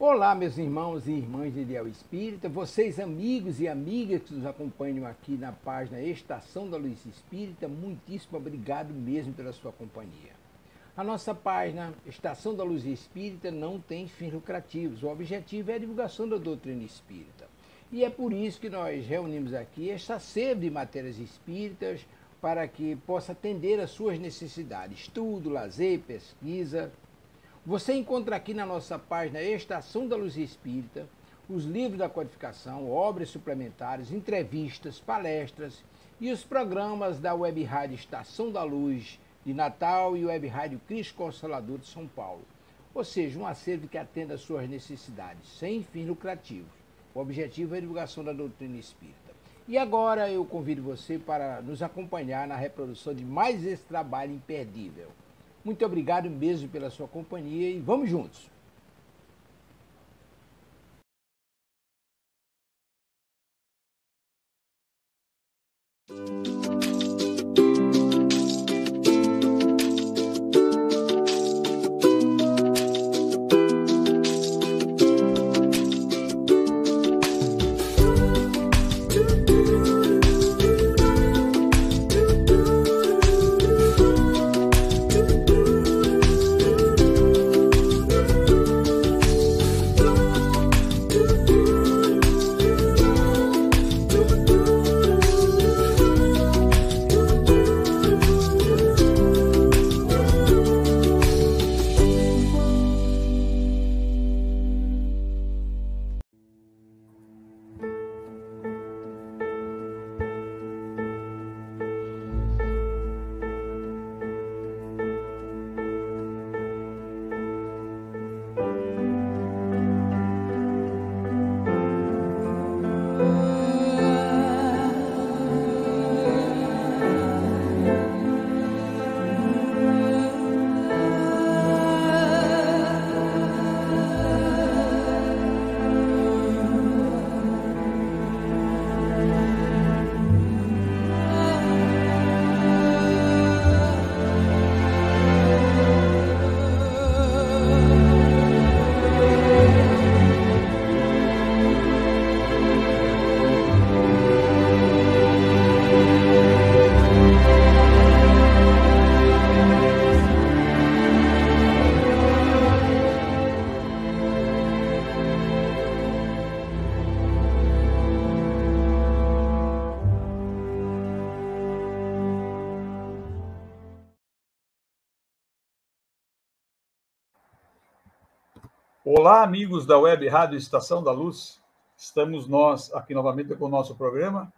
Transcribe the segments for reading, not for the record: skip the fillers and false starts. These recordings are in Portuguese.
Olá, meus irmãos e irmãs de Ideal Espírita, vocês amigos e amigas que nos acompanham aqui na página Estação da Luz Espírita, muitíssimo obrigado mesmo pela sua companhia. A nossa página Estação da Luz Espírita não tem fins lucrativos, o objetivo é a divulgação da doutrina espírita. E é por isso que nós reunimos aqui esta sede de matérias espíritas para que possa atender às suas necessidades, estudo, lazer, pesquisa. Você encontra aqui na nossa página Estação da Luz Espírita os livros da codificação, obras suplementares, entrevistas, palestras e os programas da Web Rádio Estação da Luz de Natal e Web Rádio Cristo Consolador de São Paulo. Ou seja, um acervo que atenda às suas necessidades, sem fins lucrativos. O objetivo é a divulgação da doutrina espírita. E agora eu convido você para nos acompanhar na reprodução de mais esse trabalho imperdível. Muito obrigado mesmo pela sua companhia e vamos juntos! Olá, amigos da Web Rádio Estação da Luz. Estamos nós aqui novamente com o nosso programa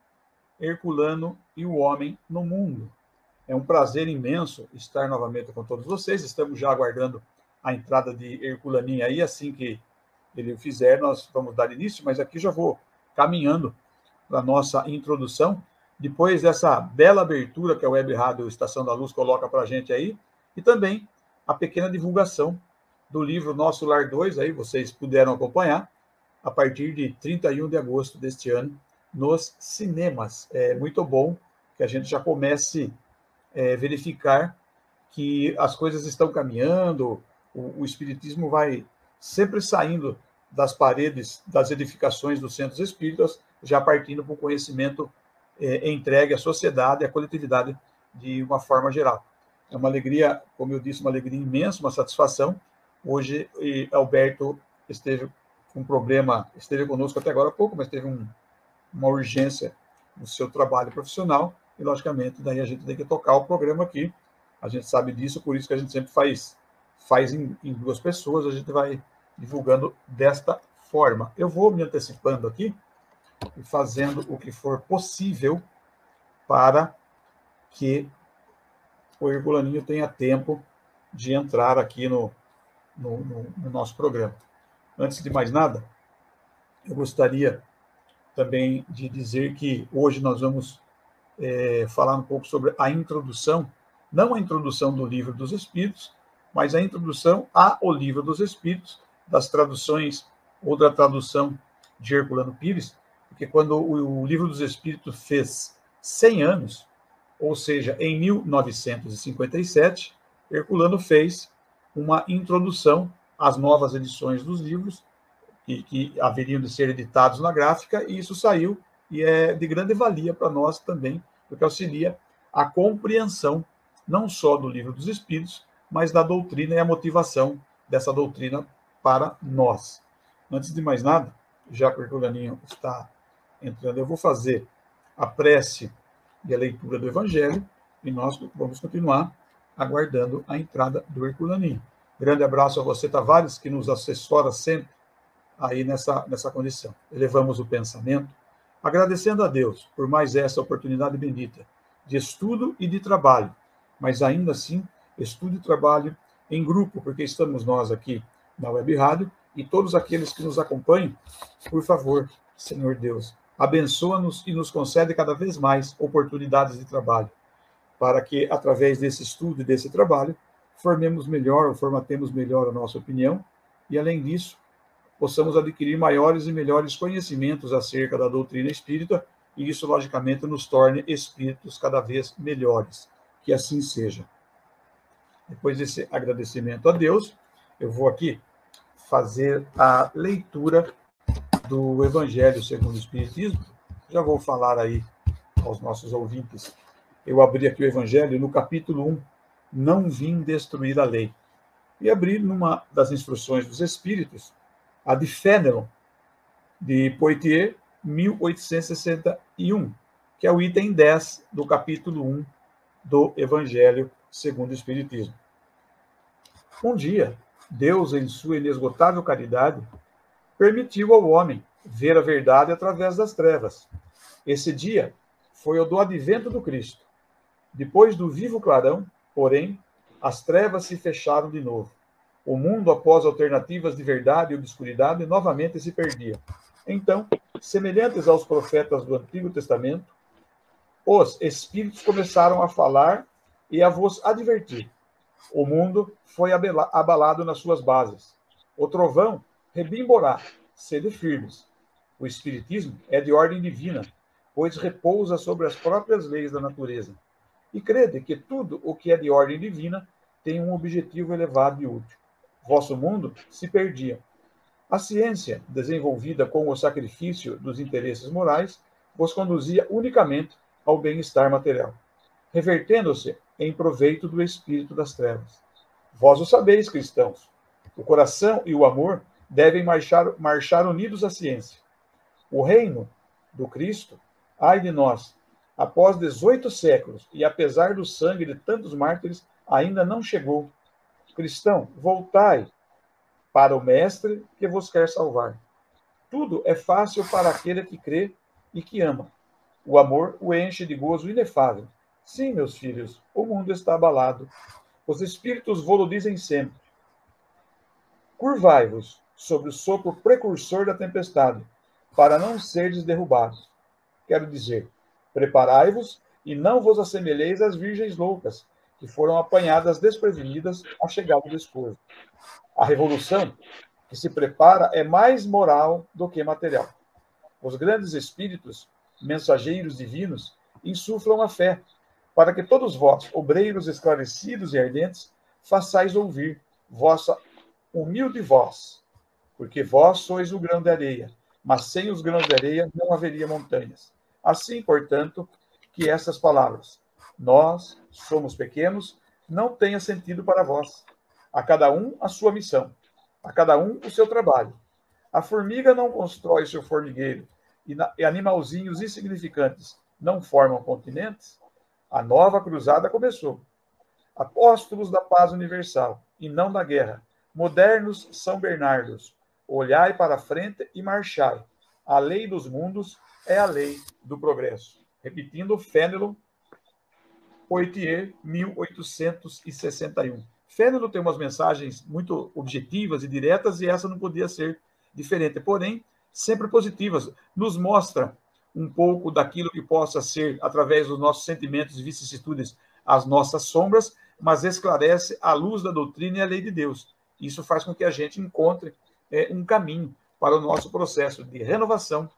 Herculano e o Homem no Mundo. É um prazer imenso estar novamente com todos vocês. Estamos já aguardando a entrada de Herculaninho aí. Assim que ele o fizer, nós vamos dar início, mas aqui já vou caminhando para a nossa introdução. Depois dessa bela abertura que a Web Rádio Estação da Luz coloca para a gente aí, e também a pequena divulgação do livro Nosso Lar 2, aí vocês puderam acompanhar, a partir de 31 de agosto deste ano, nos cinemas. É muito bom que a gente já comece a verificar que as coisas estão caminhando, o Espiritismo vai sempre saindo das paredes das edificações dos centros espíritas, já partindo para o conhecimento entregue à sociedade e à coletividade de uma forma geral. É uma alegria, como eu disse, uma alegria imensa, uma satisfação. Hoje, Alberto esteve com um problema, esteve conosco até agora há pouco, mas teve uma urgência no seu trabalho profissional e, logicamente, daí a gente tem que tocar o programa aqui. A gente sabe disso, por isso que a gente sempre faz em duas pessoas, a gente vai divulgando desta forma. Eu vou me antecipando aqui e fazendo o que for possível para que o Herculaninho tenha tempo de entrar aqui no nosso programa. Antes de mais nada, eu gostaria também de dizer que hoje nós vamos falar um pouco sobre a introdução, não a introdução do Livro dos Espíritos, mas a introdução ao Livro dos Espíritos, das traduções ou da tradução de Herculano Pires, porque quando o Livro dos Espíritos fez 100 anos, ou seja, em 1957, Herculano fez uma introdução às novas edições dos livros que haveriam de ser editados na gráfica, e isso saiu, e é de grande valia para nós também, porque auxilia a compreensão não só do Livro dos Espíritos, mas da doutrina e a motivação dessa doutrina para nós. Antes de mais nada, já que o Herculaninho está entrando, eu vou fazer a prece e a leitura do Evangelho, e nós vamos continuar aguardando a entrada do Herculaninho. Grande abraço a você, Tavares, que nos assessora sempre aí nessa condição. Elevamos o pensamento, agradecendo a Deus por mais essa oportunidade bendita de estudo e de trabalho, mas ainda assim, estudo e trabalho em grupo, porque estamos nós aqui na Web Rádio, e todos aqueles que nos acompanham, por favor, Senhor Deus, abençoa-nos e nos concede cada vez mais oportunidades de trabalho, para que, através desse estudo e desse trabalho, formemos melhor, ou formatemos melhor a nossa opinião, e, além disso, possamos adquirir maiores e melhores conhecimentos acerca da doutrina espírita, e isso, logicamente, nos torne espíritos cada vez melhores. Que assim seja. Depois desse agradecimento a Deus, eu vou aqui fazer a leitura do Evangelho segundo o Espiritismo. Já vou falar aí aos nossos ouvintes. Eu abri aqui o Evangelho no capítulo 1, Não vim destruir a lei. E abri numa das instruções dos Espíritos, a de Fénelon, de Poitiers, 1861, que é o item 10 do capítulo 1 do Evangelho segundo o Espiritismo. Um dia, Deus, em sua inesgotável caridade, permitiu ao homem ver a verdade através das trevas. Esse dia foi o do advento do Cristo. Depois do vivo clarão, porém, as trevas se fecharam de novo. O mundo, após alternativas de verdade e obscuridade, novamente se perdia. Então, semelhantes aos profetas do Antigo Testamento, os Espíritos começaram a falar e a vos advertir. O mundo foi abalado nas suas bases. O trovão rebimborá, sede firmes. O Espiritismo é de ordem divina, pois repousa sobre as próprias leis da natureza. E crede que tudo o que é de ordem divina tem um objetivo elevado e útil. Vosso mundo se perdia. A ciência, desenvolvida com o sacrifício dos interesses morais, vos conduzia unicamente ao bem-estar material, revertendo-se em proveito do espírito das trevas. Vós o sabeis, cristãos. O coração e o amor devem marchar unidos à ciência. O reino do Cristo, ai de nós, após 18 séculos e apesar do sangue de tantos mártires, ainda não chegou. Cristão, voltai para o Mestre que vos quer salvar. Tudo é fácil para aquele que crê e que ama. O amor o enche de gozo inefável. Sim, meus filhos, o mundo está abalado. Os espíritos vô-lo dizem sempre. Curvai-vos sobre o sopro precursor da tempestade, para não serdes derrubados. Quero dizer, preparai-vos e não vos assemelheis às virgens loucas, que foram apanhadas desprevenidas à chegada do esposo. A revolução que se prepara é mais moral do que material. Os grandes espíritos, mensageiros divinos, insuflam a fé, para que todos vós, obreiros esclarecidos e ardentes, façais ouvir vossa humilde voz, porque vós sois o grão de areia, mas sem os grãos de areia não haveria montanhas. Assim, portanto, que essas palavras, nós somos pequenos, não tenha sentido para vós. A cada um a sua missão, a cada um o seu trabalho. A formiga não constrói seu formigueiro, e animalzinhos insignificantes não formam continentes. A nova cruzada começou. Apóstolos da paz universal, e não da guerra, modernos São Bernardos, olhai para a frente e marchai. A lei dos mundos é a lei do progresso. Repetindo, Fénelon, Poitiers, 1861. Fénelon tem umas mensagens muito objetivas e diretas, e essa não podia ser diferente, porém, sempre positivas. Nos mostra um pouco daquilo que possa ser, através dos nossos sentimentos e vicissitudes, as nossas sombras, mas esclarece a luz da doutrina e a lei de Deus. Isso faz com que a gente encontre um caminho para o nosso processo de renovação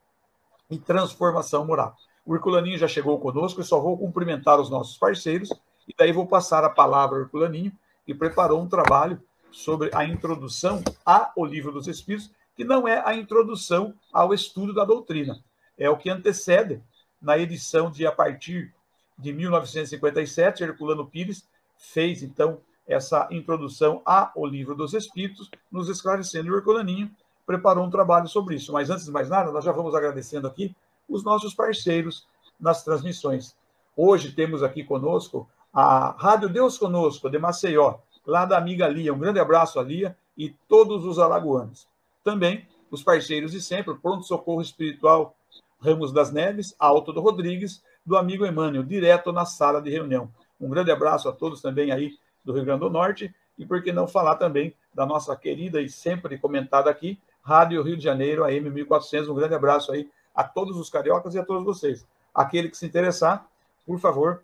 e transformação moral. O Herculaninho já chegou conosco, e só vou cumprimentar os nossos parceiros, e daí vou passar a palavra ao Herculaninho, que preparou um trabalho sobre a introdução ao Livro dos Espíritos, que não é a introdução ao estudo da doutrina. É o que antecede, na edição de a partir de 1957, Herculano Pires fez, então, essa introdução ao Livro dos Espíritos, nos esclarecendo. O Herculaninho preparou um trabalho sobre isso. Mas, antes de mais nada, nós já vamos agradecendo aqui os nossos parceiros nas transmissões. Hoje temos aqui conosco a Rádio Deus Conosco, de Maceió, lá da amiga Lia. Um grande abraço a Lia e todos os alagoanos. Também os parceiros de sempre, o Pronto Socorro Espiritual Ramos das Neves, Alto do Rodrigues, do amigo Emmanuel, direto na sala de reunião. Um grande abraço a todos também aí do Rio Grande do Norte, e por que não falar também da nossa querida e sempre comentada aqui, Rádio Rio de Janeiro, AM 1400. Um grande abraço aí a todos os cariocas e a todos vocês. Aquele que se interessar, por favor,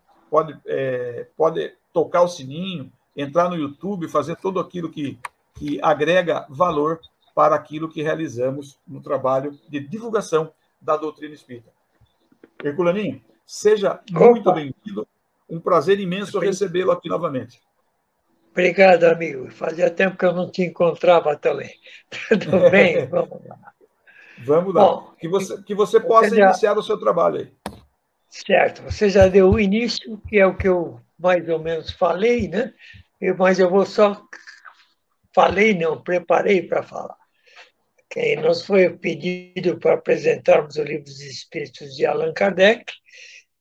pode tocar o sininho, entrar no YouTube, fazer tudo aquilo que agrega valor para aquilo que realizamos no trabalho de divulgação da doutrina espírita. Herculaninho, seja muito bem-vindo. Um prazer imenso recebê-lo aqui novamente. Obrigado, amigo. Fazia tempo que eu não te encontrava também. Tudo bem? Vamos lá. Vamos lá. Bom, que você possa iniciar o seu trabalho aí. Certo. Você já deu o início, que é o que eu mais ou menos falei, né? Mas eu vou só... preparei para falar. Que nos foi pedido para apresentarmos o Livro dos Espíritos de Allan Kardec,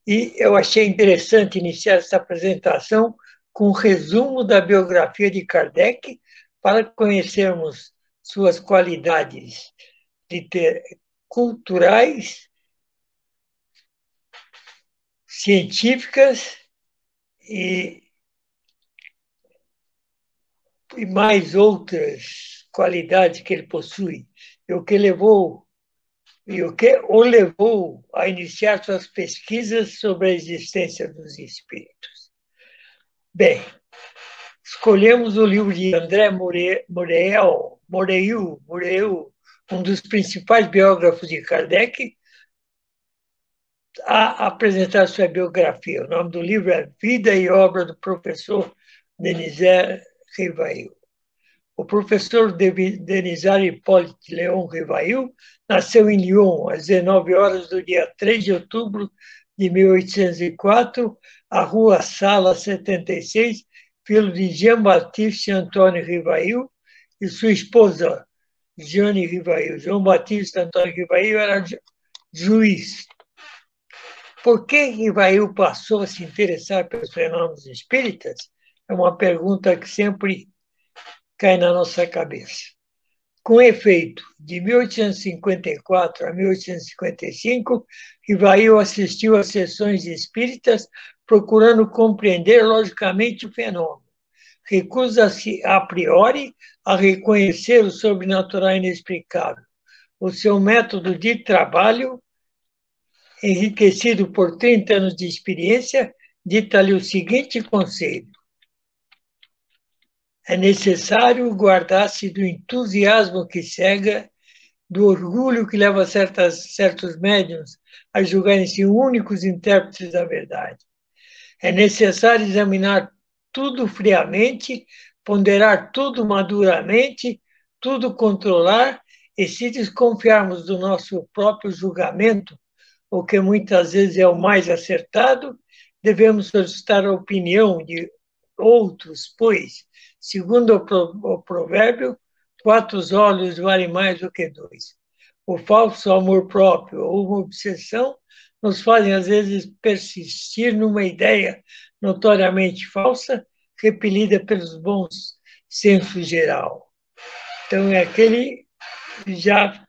e eu achei interessante iniciar essa apresentação com um resumo da biografia de Kardec, para conhecermos suas qualidades culturais, científicas e mais outras qualidades que ele possui, e o que o levou a iniciar suas pesquisas sobre a existência dos espíritos. Bem, escolhemos o livro de André Moreu, um dos principais biógrafos de Kardec, a apresentar sua biografia. O nome do livro é Vida e Obra do Professor Denizar Rivail. O professor Denizar Hipólite Leon Rivail nasceu em Lyon, às 19 horas do dia 3 de outubro de 1804, à Rua Sala 76, filho de Jean-Baptiste Antônio Rivail e sua esposa, Jeanne Rivail. João Batista Antônio Rivail era juiz. Por que Rivail passou a se interessar pelos fenômenos espíritas? É uma pergunta que sempre cai na nossa cabeça. Com efeito, de 1854 a 1855, Rivail assistiu a sessões espíritas procurando compreender logicamente o fenômeno. Recusa-se a priori a reconhecer o sobrenatural inexplicável. O seu método de trabalho, enriquecido por 30 anos de experiência, dita-lhe o seguinte conselho: é necessário guardar-se do entusiasmo que cega, do orgulho que leva certos médiuns a julgarem-se únicos intérpretes da verdade. É necessário examinar tudo friamente, ponderar tudo maduramente, tudo controlar, e se desconfiarmos do nosso próprio julgamento, o que muitas vezes é o mais acertado, devemos solicitar a opinião de outros, pois, segundo o provérbio, 4 olhos valem mais do que 2. O falso amor próprio ou uma obsessão nos fazem, às vezes, persistir numa ideia notoriamente falsa, repelida pelos bons senso geral. Então, é aquele que já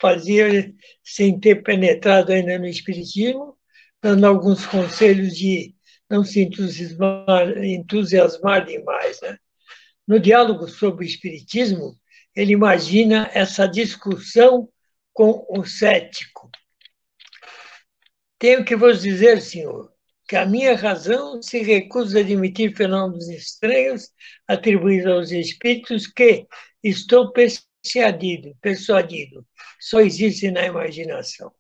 fazia, sem ter penetrado ainda no espiritismo, dando alguns conselhos de não se entusiasmar demais, né? No diálogo sobre o espiritismo, ele imagina essa discussão com o cético. Tenho que vos dizer, senhor, que a minha razão se recusa a admitir fenômenos estranhos atribuídos aos espíritos que, estou persuadido, só existem na imaginação.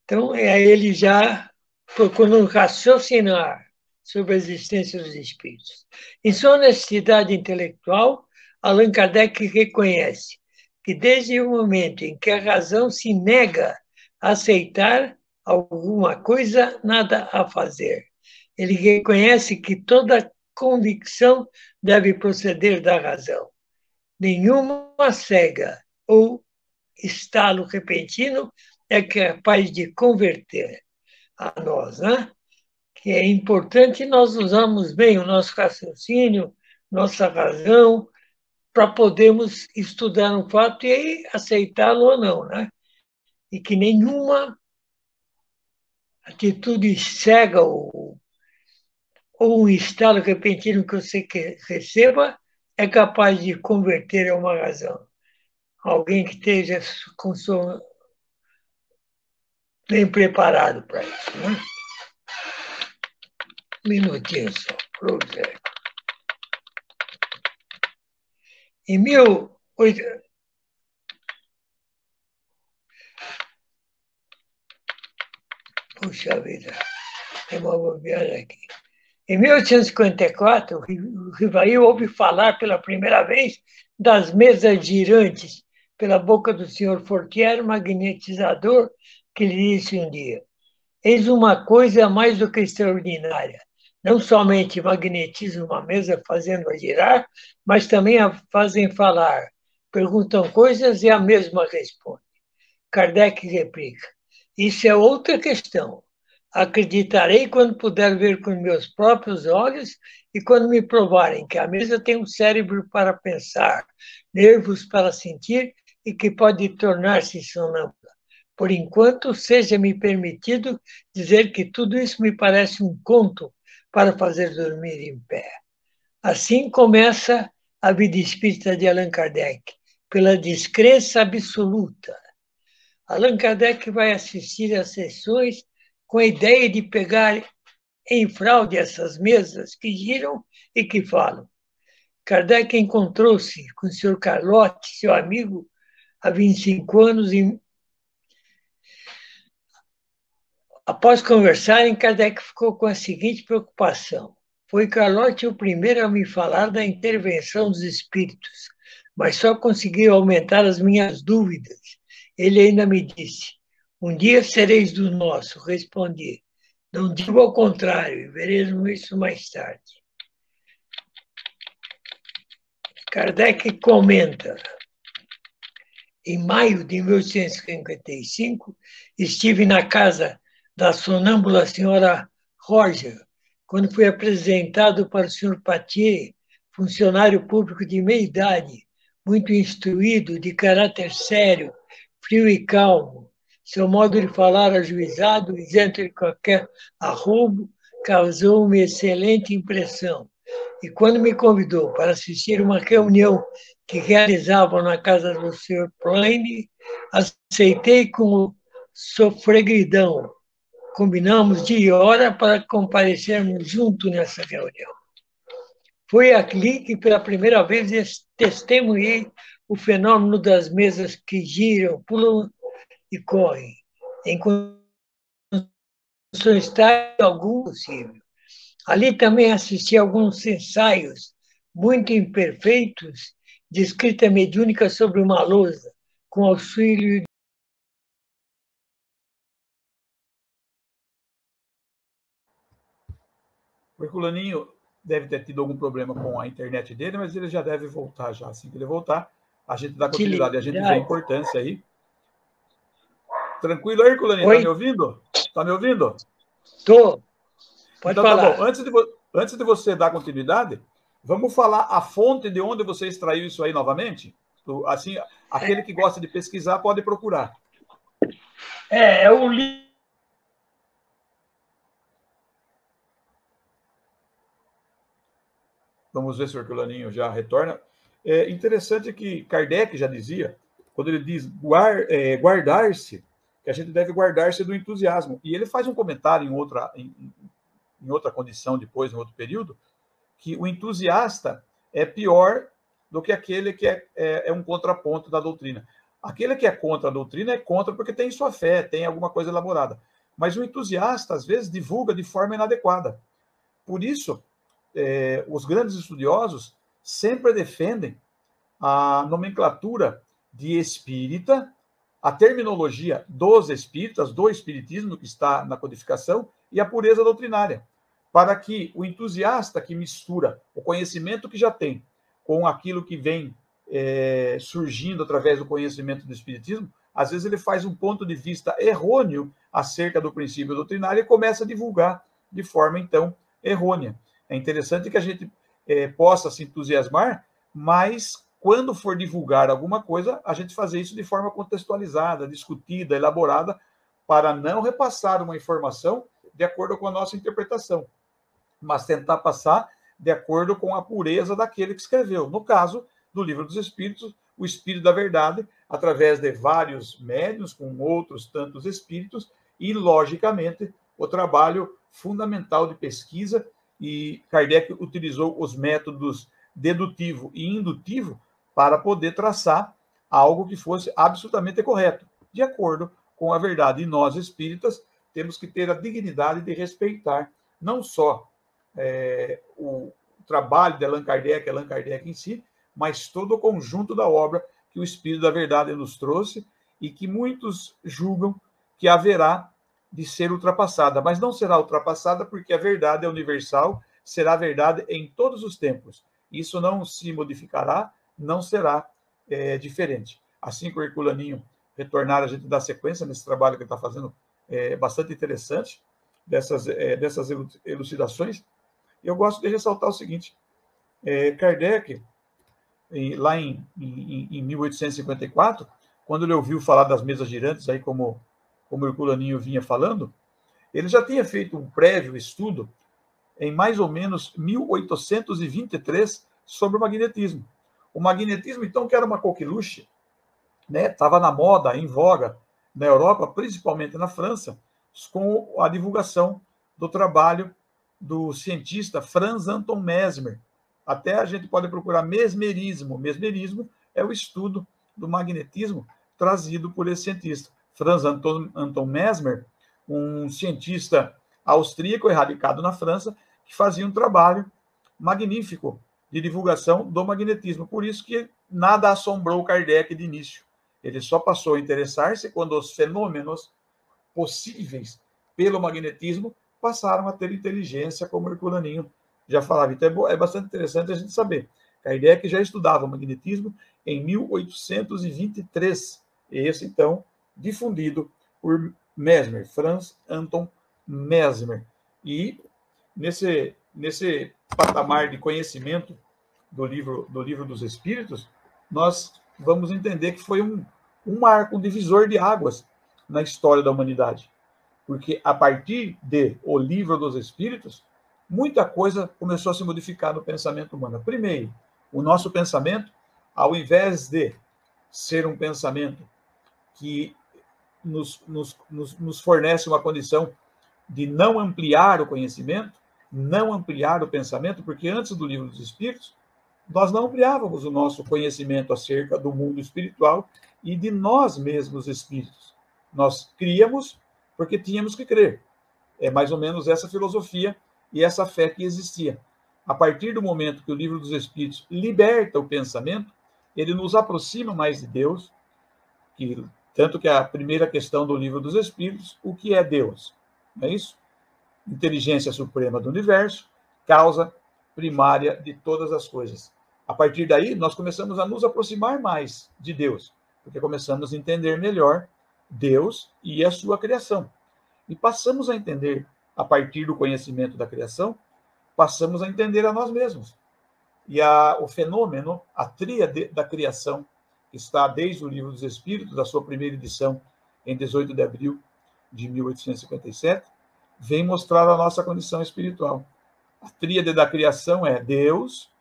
Então, ele já procurando raciocinar sobre a existência dos espíritos. Em sua honestidade intelectual, Allan Kardec reconhece que desde o momento em que a razão se nega a aceitar alguma coisa, nada a fazer. Ele reconhece que toda convicção deve proceder da razão. Nenhuma cega ou estalo repentino é capaz de converter a nós, né? Que é importante nós usarmos bem o nosso raciocínio, nossa razão, para podermos estudar um fato e aí aceitá-lo ou não, né? E que nenhuma atitude cega ou um estado repentino que você receba é capaz de converter a uma razão. Alguém que esteja com bem preparado para isso, né? Um minutinho só, prosegue. Em 18... Puxa vida, tem uma bobeada aqui. Em 1854, o Rivail ouve falar pela primeira vez das mesas girantes pela boca do senhor Fortier, magnetizador, que lhe disse um dia: eis uma coisa mais do que extraordinária. Não somente magnetizam uma mesa fazendo-a girar, mas também a fazem falar. Perguntam coisas e a mesma responde. Kardec replica: isso é outra questão. Acreditarei quando puder ver com meus próprios olhos e quando me provarem que a mesa tem um cérebro para pensar, nervos para sentir e que pode tornar-se sonâmbula. Por enquanto, seja-me permitido dizer que tudo isso me parece um conto para fazer dormir em pé. Assim começa a vida espírita de Allan Kardec, pela descrença absoluta. Allan Kardec vai assistir às sessões com a ideia de pegar em fraude essas mesas que giram e que falam. Kardec encontrou-se com o Sr. Carlotti, seu amigo, há 25 anos. Após conversarem, Kardec ficou com a seguinte preocupação. Foi Carlotti o primeiro a me falar da intervenção dos espíritos, mas só conseguiu aumentar as minhas dúvidas. Ele ainda me disse: um dia sereis do nosso. Respondi: não digo ao contrário, e veremos isso mais tarde. Kardec comenta: em maio de 1855, estive na casa da sonâmbula senhora Roger, quando fui apresentado para o senhor Patier, funcionário público de meia idade, muito instruído, de caráter sério, frio e calmo. Seu modo de falar ajuizado, isento de qualquer arroubo, causou-me excelente impressão. E quando me convidou para assistir uma reunião que realizavam na casa do Sr. Plaine, aceitei com sofregidão. Combinamos dia e hora para comparecermos juntos nessa reunião. Foi ali que, pela primeira vez, testemunhei o fenômeno das mesas que giram, pulam e correm, em condições tais algum possível. Ali também assisti a alguns ensaios muito imperfeitos de escrita mediúnica sobre uma lousa, com auxílio. O Herculaninho deve ter tido algum problema com a internet dele, mas ele já deve voltar já. Assim que ele voltar, a gente dá continuidade, a gente vê a importância aí. Tranquilo, Herculaninho? Tá me ouvindo? Tá me ouvindo? Tô. Pode então, falar. Tá bom. Antes de você dar continuidade, vamos falar a fonte de onde você extraiu isso aí novamente? Assim, aquele que gosta de pesquisar pode procurar. É o livro. Vamos ver se o Herculaninho já retorna. É interessante que Kardec já dizia, quando ele diz guardar-se, que a gente deve guardar-se do entusiasmo. E ele faz um comentário em outra condição, depois, em outro período, que o entusiasta é pior do que aquele que é um contraponto da doutrina. Aquele que é contra a doutrina é contra porque tem sua fé, tem alguma coisa elaborada. Mas o entusiasta, às vezes, divulga de forma inadequada. Por isso, os grandes estudiosos sempre defendem a nomenclatura de espírita, a terminologia dos espíritas, do espiritismo que está na codificação, e a pureza doutrinária, para que o entusiasta que mistura o conhecimento que já tem com aquilo que vem surgindo através do conhecimento do espiritismo, às vezes ele faz um ponto de vista errôneo acerca do princípio doutrinário e começa a divulgar de forma, então, errônea. É interessante que a gente possa se entusiasmar, mas quando for divulgar alguma coisa, a gente fazer isso de forma contextualizada, discutida, elaborada, para não repassar uma informação de acordo com a nossa interpretação, mas tentar passar de acordo com a pureza daquele que escreveu. No caso do Livro dos Espíritos, o Espírito da Verdade, através de vários médiuns, com outros tantos espíritos, e, logicamente, o trabalho fundamental de pesquisa, e Kardec utilizou os métodos dedutivo e indutivo para poder traçar algo que fosse absolutamente correto, de acordo com a verdade. E nós, espíritas, temos que ter a dignidade de respeitar não só o trabalho de Allan Kardec em si, mas todo o conjunto da obra que o Espírito da Verdade nos trouxe e que muitos julgam que haverá de ser ultrapassada, mas não será ultrapassada porque a verdade é universal, será verdade em todos os tempos. Isso não se modificará, não será diferente. Assim que o Herculaninho retornar, a gente dá sequência nesse trabalho que ele está fazendo, bastante interessante, dessas elucidações. Eu gosto de ressaltar o seguinte: Kardec, lá em 1854, quando ele ouviu falar das mesas girantes, aí como o Herculaninho vinha falando, ele já tinha feito um prévio estudo em mais ou menos 1823 sobre o magnetismo. O magnetismo, então, que era uma coqueluche, né, estava na moda, em voga na Europa, principalmente na França, com a divulgação do trabalho do cientista Franz Anton Mesmer. Até a gente pode procurar mesmerismo. Mesmerismo é o estudo do magnetismo trazido por esse cientista. Franz Anton Mesmer, um cientista austríaco radicado na França, que fazia um trabalho magnífico de divulgação do magnetismo. Por isso que nada assombrou Kardec de início. Ele só passou a interessar-se quando os fenômenos possíveis pelo magnetismo passaram a ter inteligência, como o Herculaninho já falava. Então é bastante interessante a gente saber. Kardec já estudava o magnetismo em 1823. Esse, então, difundido por Mesmer, Franz Anton Mesmer. E nesse patamar de conhecimento do livro dos Espíritos, nós vamos entender que foi um marco, um divisor de águas na história da humanidade. Porque a partir de O Livro dos Espíritos, muita coisa começou a se modificar no pensamento humano. Primeiro, o nosso pensamento, ao invés de ser um pensamento que nos fornece uma condição de não ampliar o conhecimento, não ampliar o pensamento, porque antes do Livro dos Espíritos, nós não ampliávamos o nosso conhecimento acerca do mundo espiritual e de nós mesmos espíritos. Nós críamos porque tínhamos que crer. É mais ou menos essa filosofia e essa fé que existia. A partir do momento que o Livro dos Espíritos liberta o pensamento, ele nos aproxima mais de Deus, tanto que a primeira questão do Livro dos Espíritos, o que é Deus? Não é isso? Inteligência suprema do universo, causa primária de todas as coisas. A partir daí, nós começamos a nos aproximar mais de Deus, porque começamos a entender melhor Deus e a sua criação. E passamos a entender, a partir do conhecimento da criação, passamos a entender a nós mesmos. E o fenômeno, a tríade da criação, que está desde o Livro dos Espíritos, da sua primeira edição, em 18 de abril de 1857, vem mostrar a nossa condição espiritual. A tríade da criação é Deus,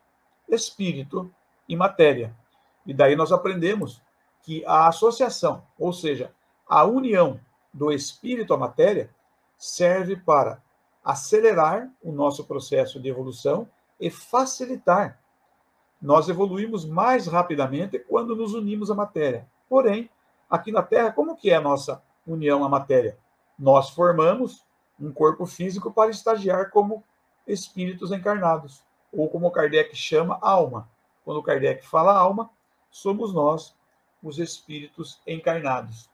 Espírito e Matéria. E daí nós aprendemos que a associação, ou seja, a união do Espírito à matéria, serve para acelerar o nosso processo de evolução e facilitar. Nós evoluímos mais rapidamente quando nos unimos à matéria. Porém, aqui na Terra, como que é a nossa união à matéria? Nós formamos um corpo físico para estagiar como espíritos encarnados, ou como Kardec chama, alma. Quando Kardec fala alma, somos nós os espíritos encarnados.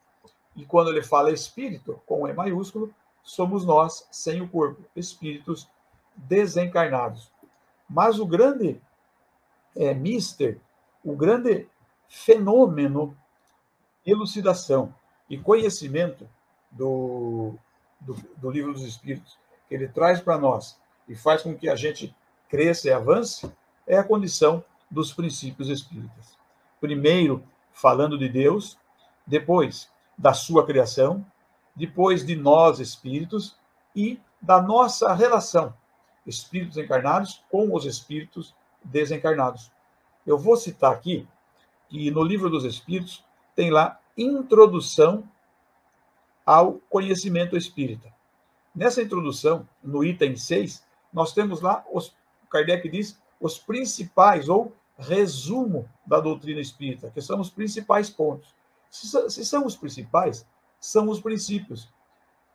E quando ele fala espírito, com E maiúsculo, somos nós, sem o corpo, espíritos desencarnados. Mas o grande mister, o grande fenômeno de elucidação e conhecimento do Livro dos Espíritos, que ele traz para nós e faz com que a gente cresça e avance, é a condição dos princípios espíritas. Primeiro, falando de Deus, depois da sua criação, depois de nós espíritos e da nossa relação, espíritos encarnados com os espíritos desencarnados. Eu vou citar aqui que no Livro dos Espíritos tem lá introdução ao conhecimento espírita. Nessa introdução, no item 6, nós temos lá, Kardec diz, os principais, ou resumo da doutrina espírita, que são os principais pontos. Se são os principais, são os princípios.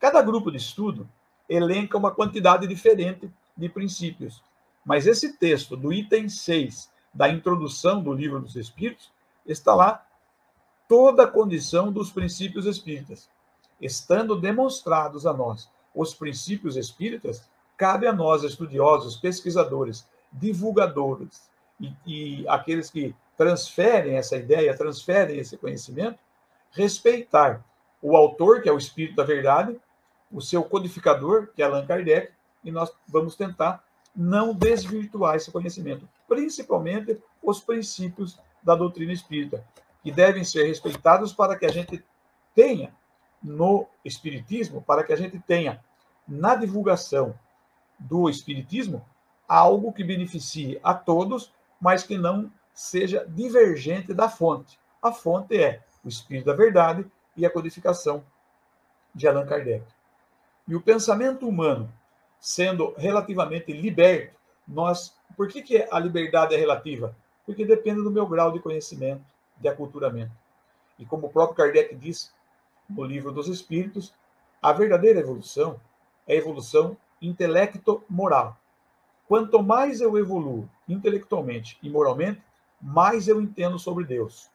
Cada grupo de estudo elenca uma quantidade diferente de princípios. Mas esse texto do item 6, da introdução do Livro dos Espíritos, está lá toda a condição dos princípios espíritas. Estando demonstrados a nós os princípios espíritas, cabe a nós, estudiosos, pesquisadores, divulgadores e aqueles que transferem essa ideia, transferem esse conhecimento, respeitar o autor, que é o Espírito da Verdade, o seu codificador, que é Allan Kardec, e nós vamos tentar não desvirtuar esse conhecimento, principalmente os princípios da doutrina espírita, que devem ser respeitados para que a gente tenha no Espiritismo, para que a gente tenha na divulgação do Espiritismo algo que beneficie a todos, mas que não seja divergente da fonte. A fonte é o Espírito da Verdade e a codificação de Allan Kardec. E o pensamento humano, sendo relativamente liberto, por que a liberdade é relativa? Porque depende do meu grau de conhecimento, de aculturamento. E como o próprio Kardec diz no Livro dos Espíritos, a verdadeira evolução é a evolução intelecto-moral. Quanto mais eu evoluo intelectualmente e moralmente, mais eu entendo sobre Deus.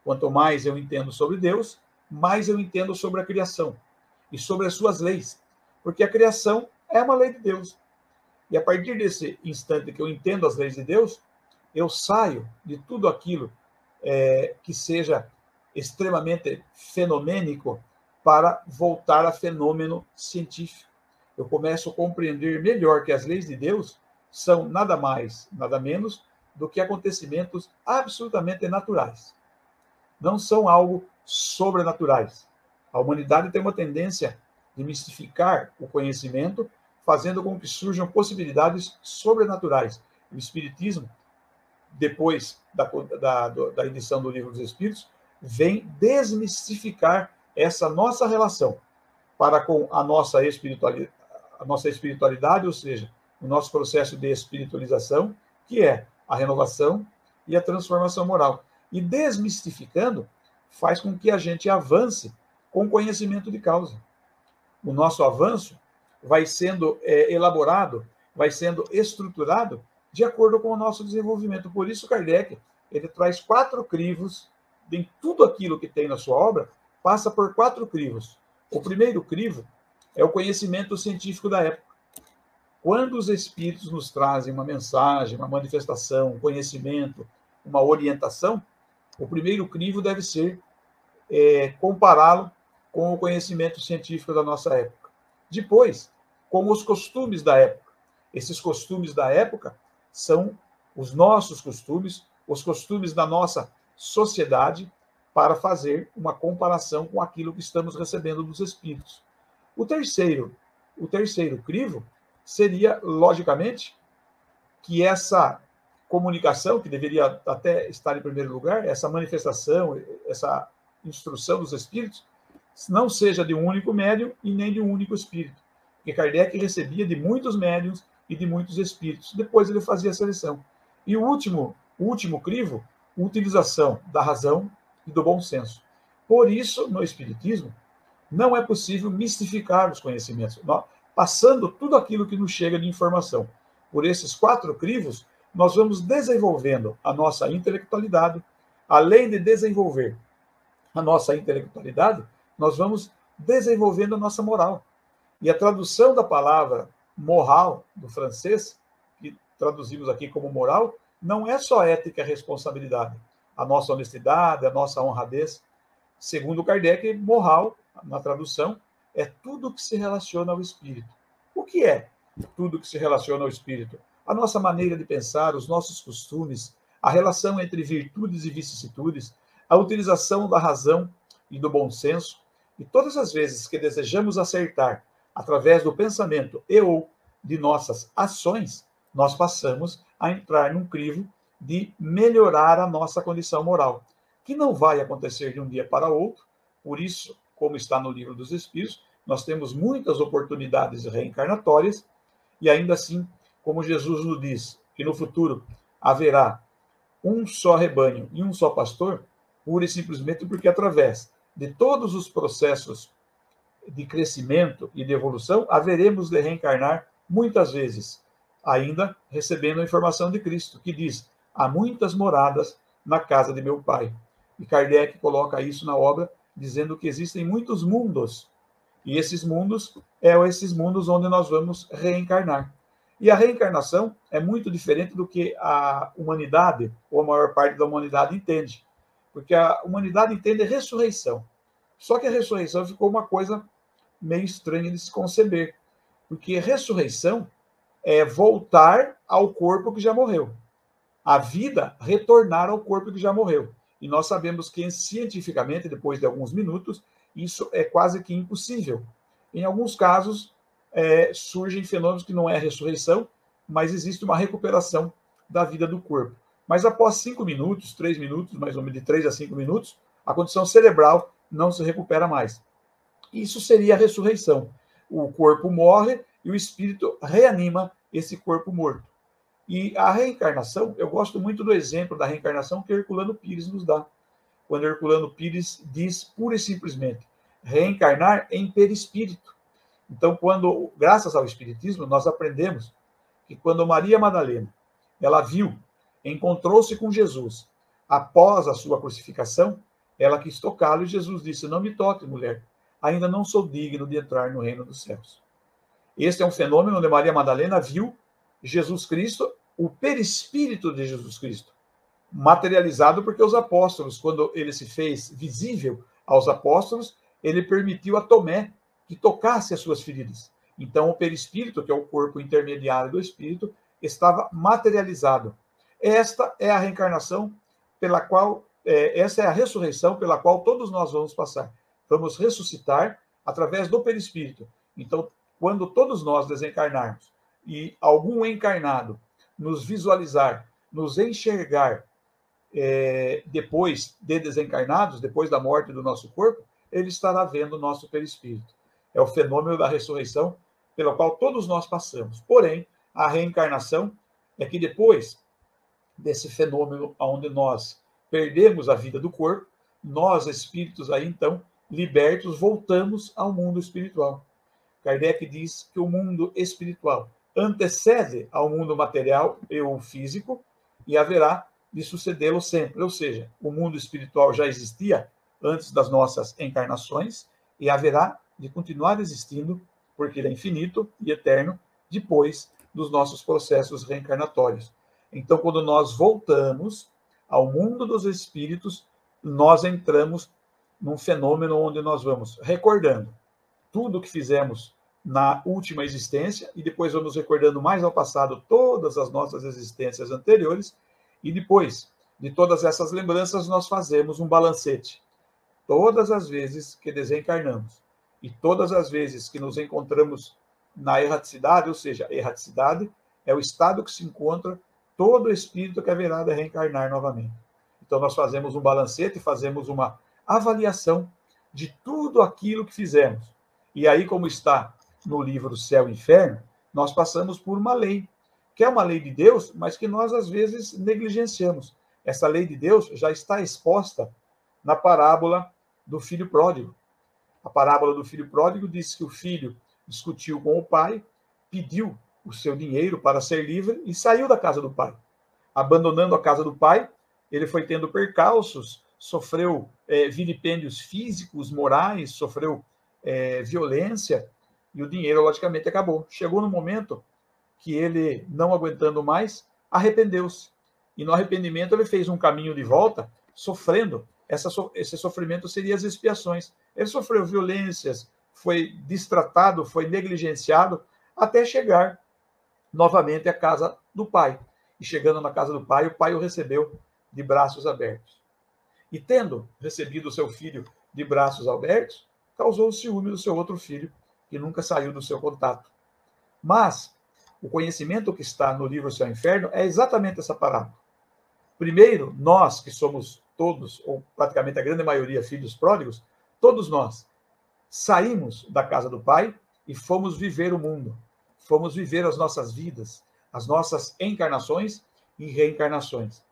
Quanto mais eu entendo sobre Deus, mais eu entendo sobre a criação e sobre as suas leis, porque a criação é uma lei de Deus. E a partir desse instante que eu entendo as leis de Deus, eu saio de tudo aquilo que seja extremamente fenomênico para voltar a fenômeno científico. Eu começo a compreender melhor que as leis de Deus são nada mais, nada menos do que acontecimentos absolutamente naturais. Não são algo sobrenaturais. A humanidade tem uma tendência de mistificar o conhecimento, fazendo com que surjam possibilidades sobrenaturais. O Espiritismo, depois da edição do Livro dos Espíritos, vem desmistificar essa nossa relação para com a nossa espiritualidade, ou seja, o nosso processo de espiritualização, que é a renovação e a transformação moral. E desmistificando, faz com que a gente avance com conhecimento de causa. O nosso avanço vai sendo elaborado, vai sendo estruturado de acordo com o nosso desenvolvimento. Por isso, Kardec, ele traz 4 crivos, em tudo aquilo que tem na sua obra, passa por 4 crivos. O primeiro crivo é o conhecimento científico da época. Quando os espíritos nos trazem uma mensagem, uma manifestação, um conhecimento, uma orientação, o primeiro crivo deve ser compará-lo com o conhecimento científico da nossa época. Depois, com os costumes da época. Esses costumes da época são os nossos costumes, os costumes da nossa sociedade, para fazer uma comparação com aquilo que estamos recebendo dos espíritos. O terceiro crivo seria, logicamente, que essa comunicação, que deveria até estar em primeiro lugar, essa manifestação, essa instrução dos espíritos, não seja de um único médium e nem de um único espírito. Porque Kardec recebia de muitos médiuns e de muitos espíritos. Depois ele fazia a seleção. E o último crivo, utilização da razão e do bom senso. Por isso, no Espiritismo, não é possível mistificar os conhecimentos, passando tudo aquilo que nos chega de informação. Por esses 4 crivos, nós vamos desenvolvendo a nossa intelectualidade, além de desenvolver a nossa intelectualidade, nós vamos desenvolvendo a nossa moral. E a tradução da palavra moral, do francês, que traduzimos aqui como moral, não é só ética e responsabilidade. A nossa honestidade, a nossa honradez. Segundo Kardec, moral, na tradução, é tudo que se relaciona ao espírito. O que é tudo que se relaciona ao espírito? A nossa maneira de pensar, os nossos costumes, a relação entre virtudes e vicissitudes, a utilização da razão e do bom senso. E todas as vezes que desejamos acertar através do pensamento e ou de nossas ações, nós passamos a entrar num crivo de melhorar a nossa condição moral, que não vai acontecer de um dia para outro. Por isso, como está no Livro dos Espíritos, nós temos muitas oportunidades reencarnatórias, e ainda assim, como Jesus nos diz, que no futuro haverá um só rebanho e um só pastor, pura e simplesmente porque através de todos os processos de crescimento e de evolução, haveremos de reencarnar muitas vezes, ainda recebendo a informação de Cristo, que diz: há muitas moradas na casa de meu Pai. E Kardec coloca isso na obra, dizendo que existem muitos mundos, e esses mundos esses mundos onde nós vamos reencarnar. E a reencarnação é muito diferente do que a humanidade, ou a maior parte da humanidade, entende. Porque a humanidade entende a ressurreição. Só que a ressurreição ficou uma coisa meio estranha de se conceber. Porque ressurreição é voltar ao corpo que já morreu. A vida retornar ao corpo que já morreu. E nós sabemos que, cientificamente, depois de alguns minutos, isso é quase que impossível. Em alguns casos, surgem fenômenos que não é a ressurreição, mas existe uma recuperação da vida do corpo. Mas após 5 minutos, 3 minutos, mais ou menos de 3 a 5 minutos, a condição cerebral não se recupera mais. Isso seria a ressurreição. O corpo morre e o espírito reanima esse corpo morto. E a reencarnação, eu gosto muito do exemplo da reencarnação que Herculano Pires nos dá. Quando Herculano Pires diz, pura e simplesmente, reencarnar em perispírito. Então, graças ao Espiritismo, nós aprendemos que quando Maria Madalena, ela encontrou-se com Jesus após a sua crucificação, ela quis tocá-lo e Jesus disse: não me toque, mulher, ainda não sou digno de entrar no reino dos céus. Este é um fenômeno onde Maria Madalena viu Jesus Cristo, o perispírito de Jesus Cristo, materializado porque os apóstolos, quando ele se fez visível aos apóstolos, ele permitiu a Tomé que tocasse as suas feridas. Então, o perispírito, que é o corpo intermediário do espírito, estava materializado. Esta é a reencarnação pela qual, essa é a ressurreição pela qual todos nós vamos passar. Vamos ressuscitar através do perispírito. Então, quando todos nós desencarnarmos e algum encarnado nos visualizar, nos enxergar depois de desencarnados, depois da morte do nosso corpo, ele estará vendo o nosso perispírito. É o fenômeno da ressurreição pelo qual todos nós passamos. Porém, a reencarnação é que depois desse fenômeno onde nós perdemos a vida do corpo, nós, espíritos aí então, libertos, voltamos ao mundo espiritual. Kardec diz que o mundo espiritual antecede ao mundo material e o físico e haverá de sucedê-lo sempre. Ou seja, o mundo espiritual já existia antes das nossas encarnações e haverá de continuar existindo, porque ele é infinito e eterno, depois dos nossos processos reencarnatórios. Então, quando nós voltamos ao mundo dos espíritos, nós entramos num fenômeno onde nós vamos recordando tudo o que fizemos na última existência e depois vamos recordando mais ao passado todas as nossas existências anteriores e depois de todas essas lembranças nós fazemos um balancete. Todas as vezes que desencarnamos e todas as vezes que nos encontramos na erraticidade, ou seja, erraticidade é o estado que se encontra todo espírito que haverá de reencarnar novamente. Então nós fazemos um balancete, fazemos uma avaliação de tudo aquilo que fizemos. E aí, como está no livro Céu e Inferno, nós passamos por uma lei, que é uma lei de Deus, mas que nós às vezes negligenciamos. Essa lei de Deus já está exposta na parábola do filho pródigo. A parábola do filho pródigo diz que o filho discutiu com o pai, pediu o seu dinheiro para ser livre e saiu da casa do pai. Abandonando a casa do pai, ele foi tendo percalços sofreu vilipêndios físicos, morais, sofreu violência, e o dinheiro, logicamente, acabou. Chegou no momento que ele, não aguentando mais, arrependeu-se. E no arrependimento ele fez um caminho de volta, sofrendo. Esse sofrimento seria as expiações. Ele sofreu violências, foi destratado, foi negligenciado, até chegar novamente à casa do pai. E chegando na casa do pai, o pai o recebeu de braços abertos. E tendo recebido o seu filho de braços abertos, causou o ciúme do seu outro filho, que nunca saiu do seu contato. Mas o conhecimento que está no livro Céu e Inferno é exatamente essa parábola. Primeiro, nós que somos todos, ou praticamente a grande maioria, filhos pródigos, todos nós saímos da casa do Pai e fomos viver o mundo. Fomos viver as nossas vidas, as nossas encarnações e reencarnações.